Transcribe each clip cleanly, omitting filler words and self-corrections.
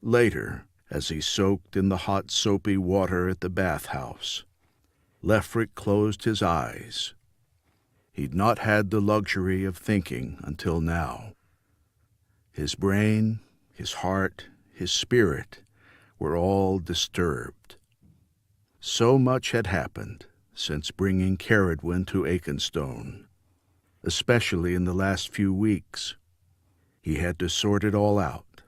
Later, as he soaked in the hot soapy water at the bathhouse, Leofric closed his eyes. He'd not had the luxury of thinking until now. His brain, his heart, his spirit were all disturbed. So much had happened since bringing Cerridwen to Akenstone, especially in the last few weeks. He had to sort it all out,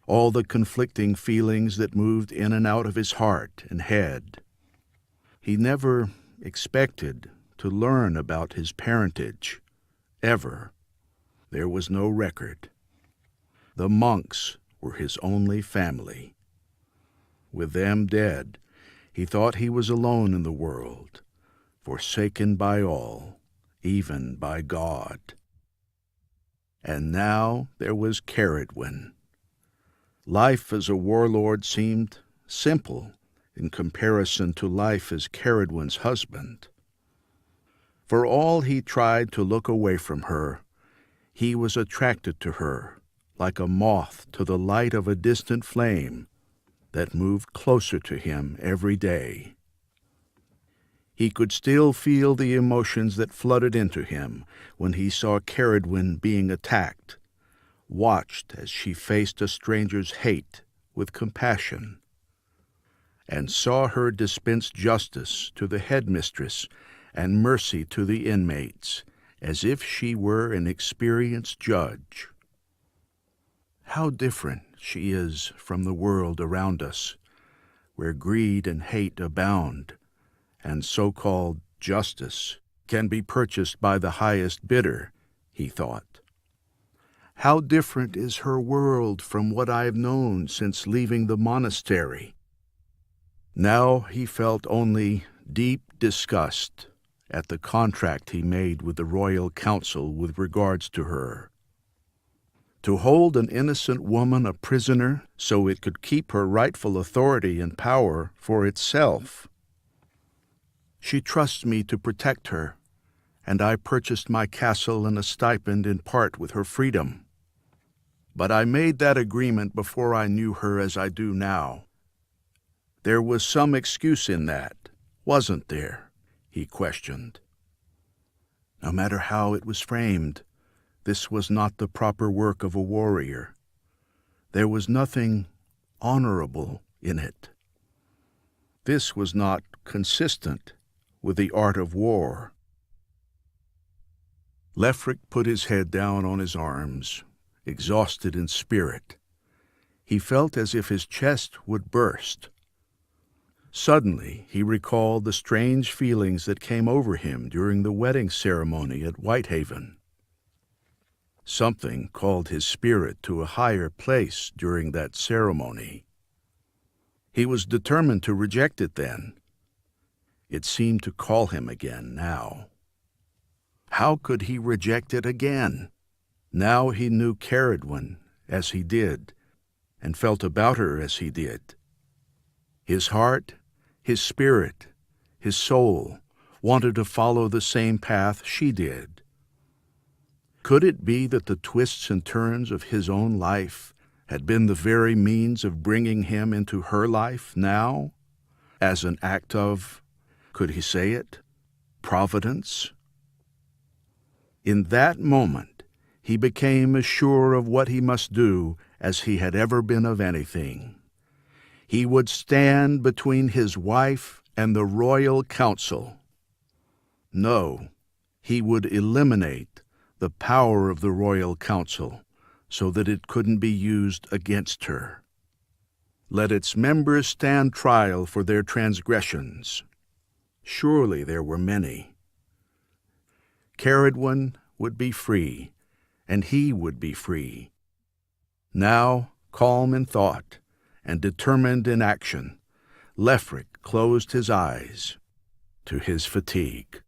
all the conflicting feelings that moved in and out of his heart and head. He never expected to learn about his parentage, ever. There was no record. The monks were his only family. With them dead, he thought he was alone in the world, forsaken by all, even by God. And now there was Cerridwen. Life as a warlord seemed simple in comparison to life as Cerridwen's husband. For all he tried to look away from her, he was attracted to her, like a moth to the light of a distant flame that moved closer to him every day. He could still feel the emotions that flooded into him when he saw Cerridwen being attacked, watched as she faced a stranger's hate with compassion, and saw her dispense justice to the headmistress and mercy to the inmates, as if she were an experienced judge. How different she is from the world around us, where greed and hate abound, and so-called justice can be purchased by the highest bidder, he thought. How different is her world from what I've known since leaving the monastery. Now he felt only deep disgust at the contract he made with the royal council with regards to her. To hold an innocent woman a prisoner so it could keep her rightful authority and power for itself. She trusts me to protect her, and I purchased my castle and a stipend in part with her freedom. But I made that agreement before I knew her as I do now. There was some excuse in that, wasn't there? He questioned. No matter how it was framed, this was not the proper work of a warrior. There was nothing honorable in it. This was not consistent with the art of war. Leofric put his head down on his arms, exhausted in spirit. He felt as if his chest would burst. Suddenly he recalled the strange feelings that came over him during the wedding ceremony at Whitehaven. Something called his spirit to a higher place during that ceremony. He was determined to reject it then. It seemed to call him again now. How could he reject it again? Now he knew Cerridwen as he did, and felt about her as he did. His heart, his spirit, his soul wanted to follow the same path she did. Could it be that the twists and turns of his own life had been the very means of bringing him into her life now, as an act of, could he say it, providence? In that moment, he became as sure of what he must do as he had ever been of anything. He would stand between his wife and the royal council. No, he would eliminate the power of the royal council so that it couldn't be used against her. Let its members stand trial for their transgressions. Surely there were many. Cerridwen would be free, and he would be free. Now, calm in thought and determined in action, Leofric closed his eyes to his fatigue.